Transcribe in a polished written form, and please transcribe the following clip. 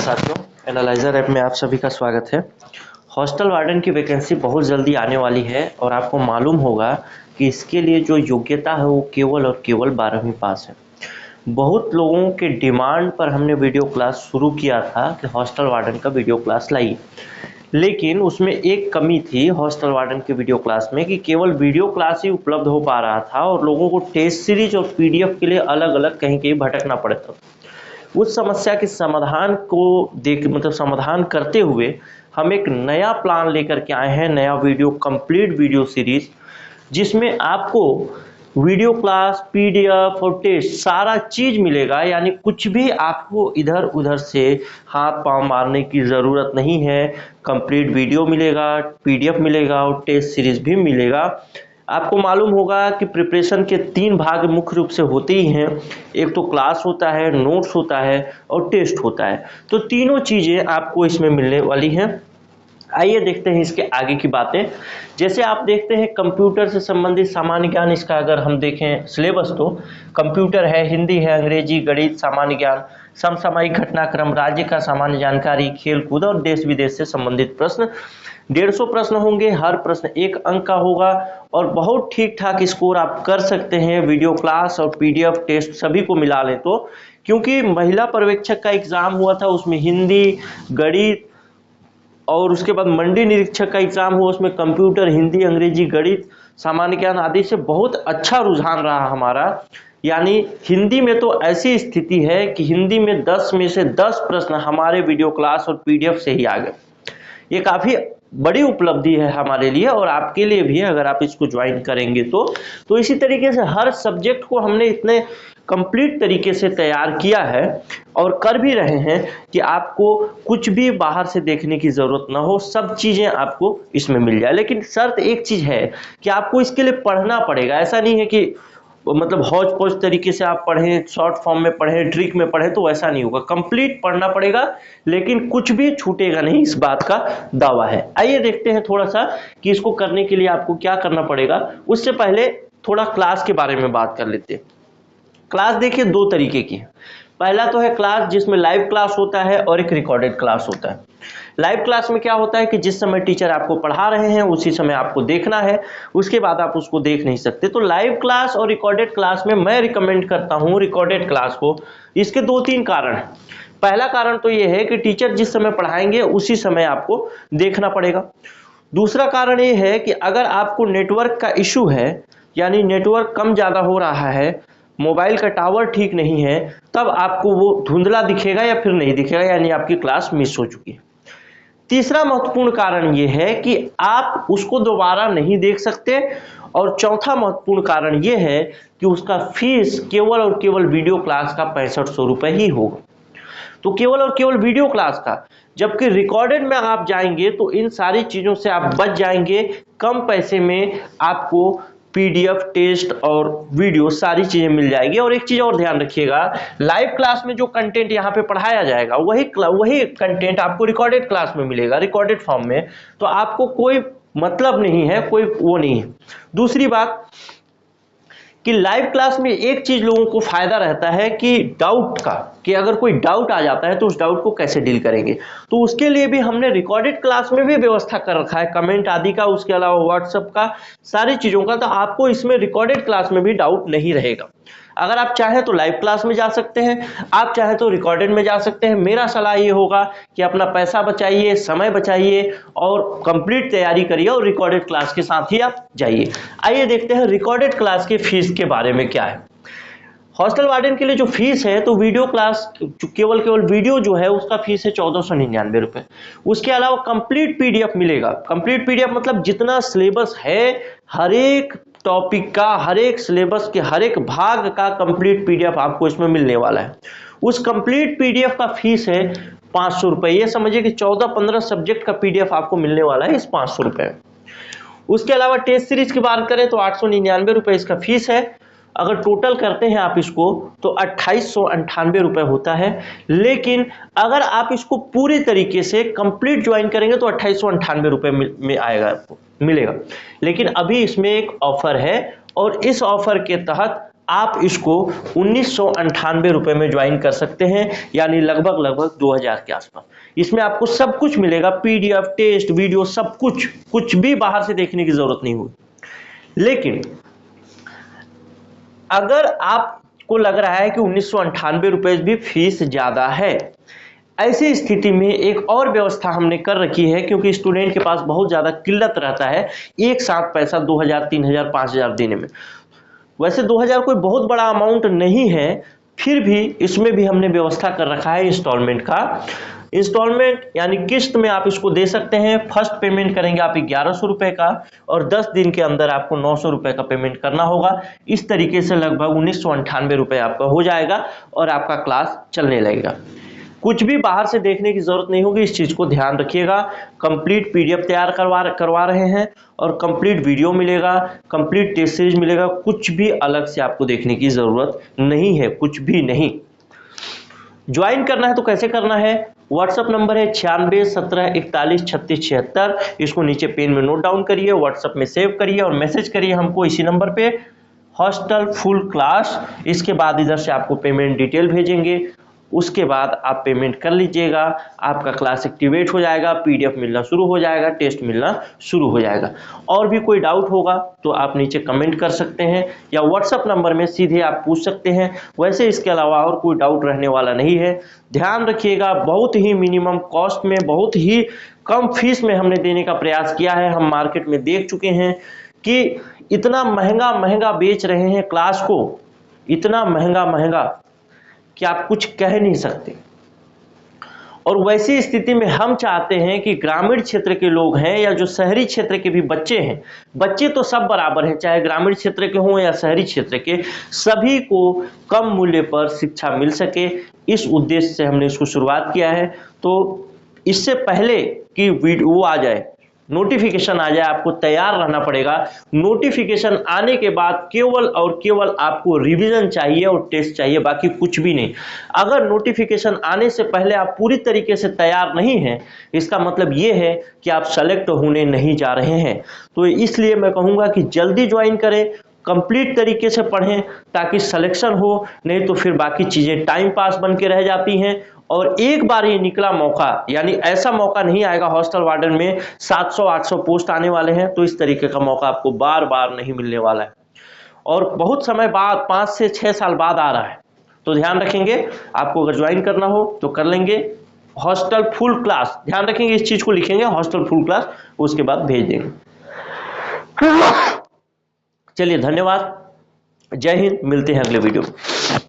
साथियों, analyser app में आप सभी का स्वागत है। हॉस्टल वार्डन की वैकेंसी बहुत जल्दी आने वाली है और आपको मालूम होगा कि इसके लिए जो योग्यता है वो केवल और केवल 12वीं पास है। बहुत लोगों के डिमांड पर हमने वीडियो क्लास शुरू किया था कि हॉस्टल वार्डन का वीडियो क्लास लाइए, लेकिन उसमें एक कमी थी हॉस्टल वार्डन के वीडियो क्लास में कि केवल वीडियो क्लास ही उपलब्ध हो पा रहा था और लोगों को टेस्ट सीरीज और पीडीएफ के लिए अलग अलग कहीं कहीं भटकना पड़ता। उस समस्या के समाधान को समाधान करते हुए हम एक नया प्लान लेकर के आए हैं, नया कंप्लीट वीडियो सीरीज, जिसमें आपको वीडियो क्लास, पीडीएफ और टेस्ट सारा चीज मिलेगा। यानी कुछ भी आपको इधर उधर से हाथ पांव मारने की ज़रूरत नहीं है। कंप्लीट वीडियो मिलेगा, पीडीएफ मिलेगा और टेस्ट सीरीज भी मिलेगा। आपको मालूम होगा कि प्रिपरेशन के 3 भाग मुख्य रूप से होते ही हैं। एक तो क्लास होता है, नोट्स होता है और टेस्ट होता है। तो तीनों चीज़ें आपको इसमें मिलने वाली हैं। आइए देखते हैं इसके आगे की बातें। जैसे आप देखते हैं कंप्यूटर से संबंधित सामान्य ज्ञान, इसका अगर हम देखें सिलेबस तो कंप्यूटर है, हिंदी है, अंग्रेजी, गणित, सामान्य ज्ञान, समसामयिक घटनाक्रम, राज्य का सामान्य जानकारी, खेल कूद और देश विदेश से संबंधित प्रश्न। 150 प्रश्न होंगे, हर प्रश्न 1 अंक का होगा और बहुत ठीक ठाक स्कोर आप कर सकते हैं वीडियो क्लास और पीडीएफ टेस्ट सभी को मिला लें तो। क्योंकि महिला पर्यवेक्षक का एग्जाम हुआ था, उसमें हिंदी, गणित और उसके बाद मंडी निरीक्षक का एग्जाम हुआ, उसमें कंप्यूटर, हिंदी, अंग्रेजी, गणित, सामान्य ज्ञान आदि से बहुत अच्छा रुझान रहा हमारा। यानी हिंदी में तो ऐसी स्थिति है कि हिंदी में 10 में से 10 प्रश्न हमारे वीडियो क्लास और पीडीएफ से ही आ गए। ये काफ़ी बड़ी उपलब्धि है हमारे लिए और आपके लिए भी, अगर आप इसको ज्वाइन करेंगे तो इसी तरीके से हर सब्जेक्ट को हमने इतने कंप्लीट तरीके से तैयार किया है और कर भी रहे हैं कि आपको कुछ भी बाहर से देखने की ज़रूरत ना हो, सब चीज़ें आपको इसमें मिल जाए। लेकिन शर्त एक चीज़ है कि आपको इसके लिए पढ़ना पड़ेगा। ऐसा नहीं है कि हौज पौज तरीके से आप पढ़ें, शॉर्ट फॉर्म में पढ़ें, ट्रिक में पढ़ें, तो वैसा नहीं होगा। कंप्लीट पढ़ना पड़ेगा, लेकिन कुछ भी छूटेगा नहीं, इस बात का दावा है। आइए देखते हैं थोड़ा सा कि इसको करने के लिए आपको क्या करना पड़ेगा। उससे पहले थोड़ा क्लास के बारे में बात कर लेते हैं। क्लास देखिए 2 तरीके की है। पहला तो है क्लास जिसमें लाइव क्लास होता है और एक रिकॉर्डेड क्लास होता है। लाइव क्लास में क्या होता है कि जिस समय टीचर आपको पढ़ा रहे हैं उसी समय आपको देखना है, उसके बाद आप उसको देख नहीं सकते। तो लाइव क्लास और रिकॉर्डेड क्लास में मैं रिकमेंड करता हूं रिकॉर्डेड क्लास को। इसके 2-3 कारण हैं। पहला कारण तो ये है कि टीचर जिस समय पढ़ाएंगे उसी समय आपको देखना पड़ेगा। दूसरा कारण ये है कि अगर आपको नेटवर्क का इशू है, यानी नेटवर्क कम ज़्यादा हो रहा है, मोबाइल का टावर ठीक नहीं है, तब आपको वो धुंधला दिखेगा या फिर नहीं दिखेगा, यानी आपकी क्लास मिस हो चुकी है। तीसरा महत्वपूर्ण कारण ये है कि आप उसको दोबारा नहीं देख सकते। और चौथा महत्वपूर्ण कारण ये है कि उसका फीस केवल और केवल वीडियो क्लास का 6500 रुपये ही होगा। तो केवल और केवल वीडियो क्लास का, जबकि रिकॉर्डेड में आप जाएंगे तो इन सारी चीज़ों से आप बच जाएंगे। कम पैसे में आपको पीडीएफ, टेस्ट और वीडियो सारी चीजें मिल जाएगी। और एक चीज और ध्यान रखिएगा, लाइव क्लास में जो कंटेंट यहाँ पे पढ़ाया जाएगा वही कंटेंट आपको रिकॉर्डेड क्लास में मिलेगा, रिकॉर्डेड फॉर्म में। तो आपको कोई मतलब नहीं है, कोई वो नहीं है। दूसरी बात कि लाइव क्लास में एक चीज लोगों को फायदा रहता है कि डाउट का, कि अगर कोई डाउट आ जाता है तो उस डाउट को कैसे डील करेंगे। तो उसके लिए भी हमने रिकॉर्डेड क्लास में भी व्यवस्था कर रखा है, कमेंट आदि का, उसके अलावा व्हाट्सएप का, सारी चीजों का। तो आपको इसमें रिकॉर्डेड क्लास में भी डाउट नहीं रहेगा। अगर आप चाहें तो लाइव क्लास में जा सकते हैं, आप चाहें तो रिकॉर्डेड में जा सकते हैं। मेरा सलाह ये होगा कि अपना पैसा बचाइए, समय बचाइए और कंप्लीट तैयारी करिए और रिकॉर्डेड क्लास के साथ ही आप जाइए। आइए देखते हैं रिकॉर्डेड क्लास के फीस के बारे में क्या है। हॉस्टल वार्डन के लिए जो फीस है, तो वीडियो क्लास केवल वीडियो जो है उसका फीस है 1499 रुपये। उसके अलावा कंप्लीट पीडीएफ मिलेगा। कंप्लीट पीडीएफ मतलब जितना सिलेबस है, हर एक टॉपिक का, हर एक सिलेबस के हर एक भाग का कंप्लीट पीडीएफ आपको इसमें मिलने वाला है। उस कंप्लीट पीडीएफ का फीस है 500 रुपये। ये समझिए कि 14-15 सब्जेक्ट का पीडीएफ आपको मिलने वाला है इस 500 रुपये। उसके अलावा टेस्ट सीरीज की बात करें तो 899 रुपये इसका फीस है। अगर टोटल करते हैं आप इसको तो 2898 रुपये होता है। लेकिन अगर आप इसको पूरी तरीके से कंप्लीट ज्वाइन करेंगे तो 2898 रुपये में आएगा, आपको मिलेगा। लेकिन अभी इसमें एक ऑफर है और इस ऑफर के तहत आप इसको 1998 रुपये में ज्वाइन कर सकते हैं, यानी लगभग 2000 के आसपास। इसमें आपको सब कुछ मिलेगा, पीडीएफ, टेस्ट, वीडियो, सब कुछ, कुछ भी बाहर से देखने की जरूरत नहीं होगी। लेकिन अगर आपको लग रहा है कि 1998 रुपये भी फीस ज्यादा है, ऐसी स्थिति में एक और व्यवस्था हमने कर रखी है, क्योंकि स्टूडेंट के पास बहुत ज्यादा किल्लत रहता है एक साथ पैसा 2000, 3000, 5000 देने में। वैसे 2000 कोई बहुत बड़ा अमाउंट नहीं है, फिर भी इसमें भी हमने व्यवस्था कर रखा है इंस्टॉलमेंट का। इंस्टॉलमेंट यानी किस्त में आप इसको दे सकते हैं। फर्स्ट पेमेंट करेंगे आप 1100 रुपए का, और 10 दिन के अंदर आपको 900 रुपए का पेमेंट करना होगा। इस तरीके से लगभग 1998 रुपए आपका हो जाएगा और आपका क्लास चलने लगेगा। कुछ भी बाहर से देखने की जरूरत नहीं होगी, इस चीज को ध्यान रखिएगा। कंप्लीट पीडीएफ तैयार करवा रहे हैं, और कंप्लीट वीडियो मिलेगा, कंप्लीट टेस्ट सीरीज मिलेगा। कुछ भी अलग से आपको देखने की जरूरत नहीं है, कुछ भी नहीं। ज्वाइन करना है तो कैसे करना है? व्हाट्सएप नंबर है 96 17 41 36 76। इसको नीचे पेन में नोट डाउन करिए, व्हाट्सएप में सेव करिए और मैसेज करिए हमको इसी नंबर पे, हॉस्टल फुल क्लास। इसके बाद इधर से आपको पेमेंट डिटेल भेजेंगे, उसके बाद आप पेमेंट कर लीजिएगा, आपका क्लास एक्टिवेट हो जाएगा, पीडीएफ मिलना शुरू हो जाएगा, टेस्ट मिलना शुरू हो जाएगा। और भी कोई डाउट होगा तो आप नीचे कमेंट कर सकते हैं, या व्हाट्सएप नंबर में सीधे आप पूछ सकते हैं। वैसे इसके अलावा और कोई डाउट रहने वाला नहीं है। ध्यान रखिएगा, बहुत ही मिनिमम कॉस्ट में, बहुत ही कम फीस में हमने देने का प्रयास किया है। हम मार्केट में देख चुके हैं कि इतना महंगा बेच रहे हैं क्लास को, इतना महंगा कि आप कुछ कह नहीं सकते। और वैसी स्थिति में हम चाहते हैं कि ग्रामीण क्षेत्र के लोग हैं या जो शहरी क्षेत्र के भी बच्चे हैं, बच्चे तो सब बराबर हैं, चाहे ग्रामीण क्षेत्र के हों या शहरी क्षेत्र के, सभी को कम मूल्य पर शिक्षा मिल सके। इस उद्देश्य से हमने इसको शुरुआत किया है। तो इससे पहले कि वीडियो आ जाए, नोटिफिकेशन आ जाए, आपको तैयार रहना पड़ेगा। नोटिफिकेशन आने के बाद केवल और केवल आपको रिवीजन चाहिए और टेस्ट चाहिए, बाकी कुछ भी नहीं। अगर नोटिफिकेशन आने से पहले आप पूरी तरीके से तैयार नहीं हैं, इसका मतलब ये है कि आप सेलेक्ट होने नहीं जा रहे हैं। तो इसलिए मैं कहूँगा कि जल्दी ज्वाइन करें, कंप्लीट तरीके से पढ़ें, ताकि सिलेक्शन हो, नहीं तो फिर बाकी चीज़ें टाइम पास बन के रह जाती हैं। और एक बार ये निकला मौका, यानी ऐसा मौका नहीं आएगा। हॉस्टल वार्डन में 700-800 पोस्ट आने वाले हैं, तो इस तरीके का मौका आपको बार बार नहीं मिलने वाला है, और बहुत समय बाद, 5 से 6 साल बाद आ रहा है। तो ध्यान रखेंगे, आपको अगर ज्वाइन करना हो तो कर लेंगे। हॉस्टल फुल क्लास, ध्यान रखेंगे, इस चीज को लिखेंगे हॉस्टल फुल क्लास, उसके बाद भेज देंगे। चलिए, धन्यवाद, जय हिंद, मिलते हैं अगले वीडियो में।